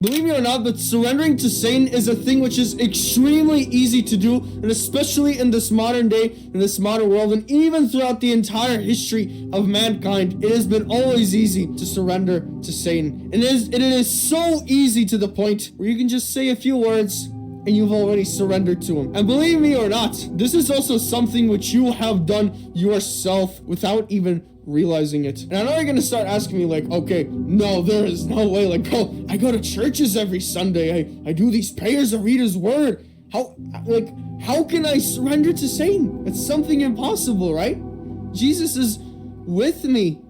Believe me or not, but surrendering to Satan is a thing which is extremely easy to do, and especially in this modern day, in this modern world, and even throughout the entire history of mankind, it has been always easy to surrender to Satan. And it is so easy to the point where you can just say a few words and you've already surrendered to him. And believe me or not, this is also something which you have done yourself without even realizing it. And I know you're gonna start asking me like, okay, no, there is no way. Like, bro, I go to churches every Sunday. I do these prayers, I read his word. How can I surrender to Satan? It's something impossible, right? Jesus is with me,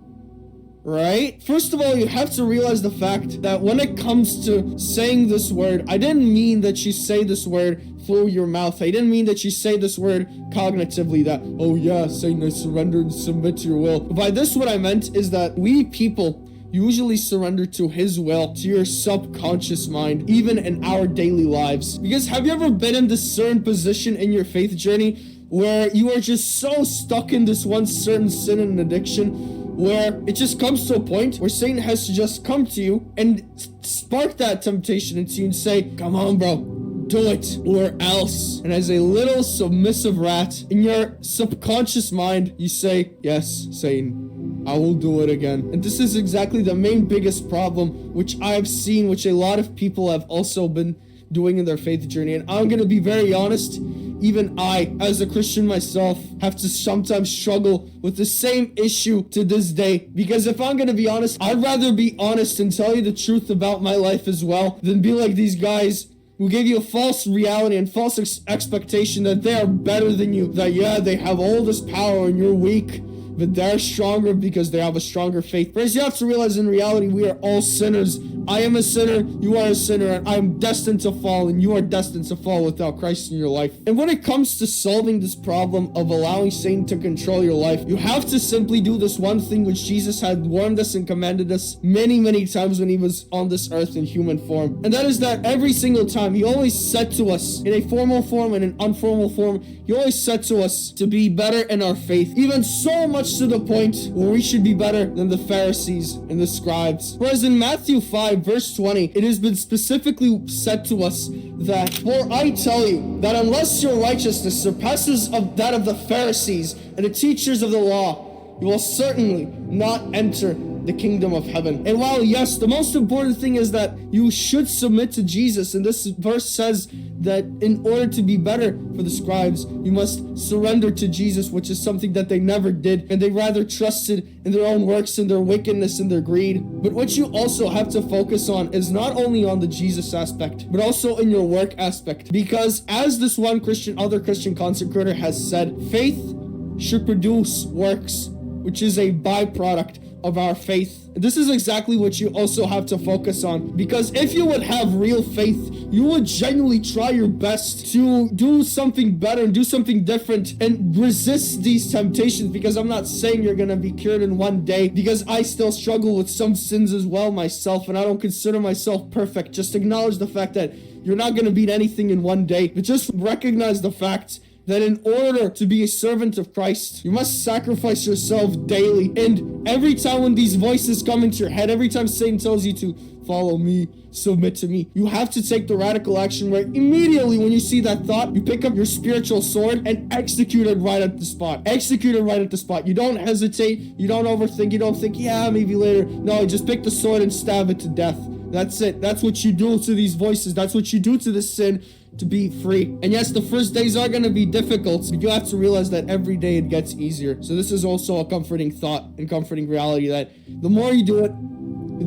right? First of all, you have to realize the fact that when it comes to saying this word, I didn't mean that you say this word through your mouth. I didn't mean that you say this word cognitively, that, oh yeah, Satan, I surrender and submit to your will. By this, what I meant is that we people usually surrender to his will, to your subconscious mind, even in our daily lives. Because have you ever been in this certain position in your faith journey where you are just so stuck in this one certain sin and addiction, where it just comes to a point where Satan has to just come to you and spark that temptation into you and say, come on, bro, do it, or else. And as a little submissive rat in your subconscious mind, you say, yes, Satan, I will do it again. And this is exactly the main biggest problem which I've seen, which a lot of people have also been doing in their faith journey. And I'm gonna be very honest, even I, as a Christian myself, have to sometimes struggle with the same issue to this day. Because if I'm gonna be honest, I'd rather be honest and tell you the truth about my life as well than be like these guys who gave you a false reality and false expectation that they are better than you, that yeah, they have all this power and you're weak, but they're stronger because they have a stronger faith. Friends, you have to realize in reality, we are all sinners. I am a sinner, you are a sinner, and I am destined to fall, and you are destined to fall without Christ in your life. And when it comes to solving this problem of allowing Satan to control your life, you have to simply do this one thing which Jesus had warned us and commanded us many, many times when he was on this earth in human form. And that is that every single time, he always said to us, in a formal form and an informal form, he always said to us to be better in our faith, even so much to the point where we should be better than the Pharisees and the scribes. Whereas in Matthew 5, verse 20, it has been specifically said to us that, for I tell you that unless your righteousness surpasses of that of the Pharisees and the teachers of the law, you will certainly not enter the kingdom of heaven. And while yes, the most important thing is that you should submit to Jesus, and this verse says that in order to be better for the scribes, you must surrender to Jesus, which is something that they never did, and they rather trusted in their own works and their wickedness and their greed. But what you also have to focus on is not only on the Jesus aspect, but also in your work aspect. Because as this one other Christian consecrator has said, faith should produce works, which is a byproduct of our faith. This is exactly what you also have to focus on, because if you would have real faith, you would genuinely try your best to do something better and do something different and resist these temptations. Because I'm not saying you're gonna be cured in one day, because I still struggle with some sins as well myself, and I don't consider myself perfect. Just acknowledge the fact that you're not gonna beat anything in one day, but just recognize the fact that in order to be a servant of Christ, you must sacrifice yourself daily. And every time when these voices come into your head, every time Satan tells you to follow me, submit to me, you have to take the radical action where immediately when you see that thought, you pick up your spiritual sword and execute it right at the spot. Execute it right at the spot. You don't hesitate. You don't overthink. You don't think, yeah, maybe later. No, just pick the sword and stab it to death. That's it. That's what you do to these voices. That's what you do to this sin, to be free. And yes, the first days are going to be difficult, but you have to realize that every day it gets easier. So this is also a comforting thought and comforting reality that the more you do it,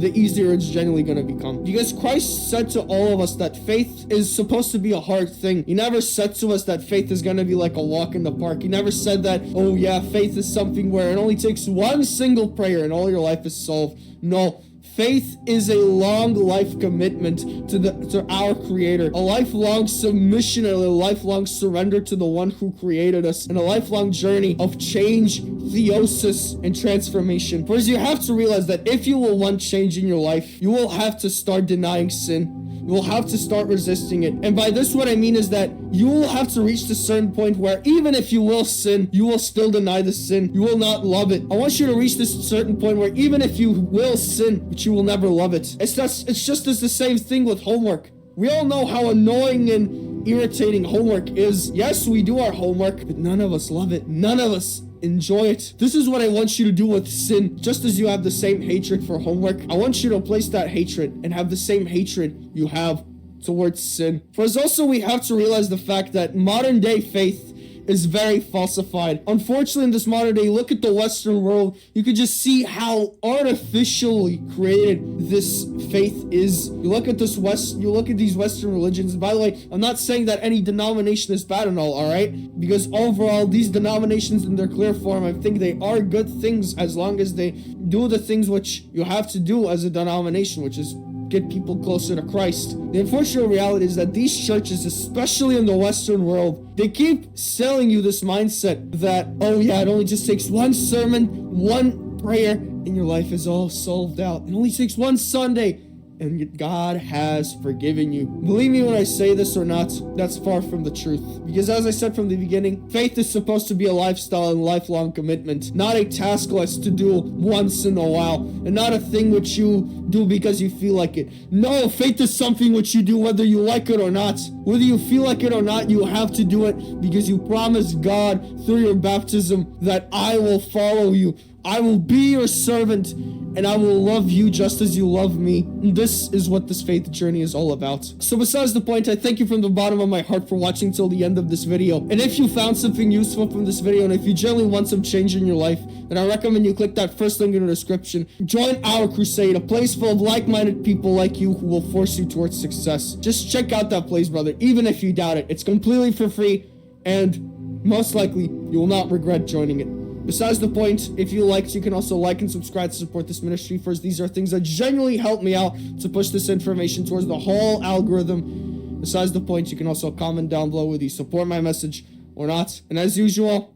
the easier it's generally going to become. Because Christ said to all of us that faith is supposed to be a hard thing. He never said to us that faith is going to be like a walk in the park. He never said that, oh yeah, faith is something where it only takes one single prayer and all your life is solved. No. Faith is a long life commitment to our Creator, a lifelong submission and a lifelong surrender to the one who created us, and a lifelong journey of change, theosis, and transformation. First, you have to realize that if you will want change in your life, you will have to start denying sin. You will have to start resisting it. And by this, what I mean is that you will have to reach a certain point where even if you will sin, you will still deny the sin. You will not love it. I want you to reach this certain point where even if you will sin, but you will never love it. It's just as the same thing with homework. We all know how annoying and irritating homework is. Yes, we do our homework, but none of us love it. None of us enjoy it. This is what I want you to do with sin. Just as you have the same hatred for homework, I want you to place that hatred and have the same hatred you have towards sin. For us also, we have to realize the fact that modern day faith is very falsified. Unfortunately, in this modern day, look at the Western world. You could just see how artificially created this faith is. You look at these Western religions. And by the way, I'm not saying that any denomination is bad and all right? Because overall, these denominations in their clear form, I think they are good things as long as they do the things which you have to do as a denomination, which is get people closer to Christ. The unfortunate reality is that these churches, especially in the Western world, they keep selling you this mindset that, oh yeah, it only just takes one sermon, one prayer, and your life is all solved out. It only takes one Sunday, and God has forgiven you. Believe me when I say this or not, that's far from the truth. Because as I said from the beginning, faith is supposed to be a lifestyle and lifelong commitment, not a task list to do once in a while, and not a thing which you do because you feel like it. No, faith is something which you do whether you like it or not. Whether you feel like it or not, you have to do it because you promised God through your baptism that I will follow you. I will be your servant, and I will love you just as you love me. And this is what this faith journey is all about. So besides the point, I thank you from the bottom of my heart for watching till the end of this video. And if you found something useful from this video, and if you genuinely want some change in your life, then I recommend you click that first link in the description. Join our Crusade, a place full of like-minded people like you who will force you towards success. Just check out that place, brother, even if you doubt it. It's completely for free, and most likely, you will not regret joining it. Besides the point, if you liked, you can also like and subscribe to support this ministry, for these are things that genuinely help me out to push this information towards the whole algorithm. Besides the point, you can also comment down below whether you support my message or not. And as usual,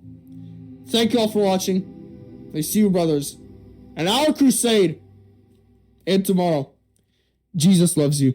thank you all for watching. I see you, brothers, and our crusade. And tomorrow, Jesus loves you.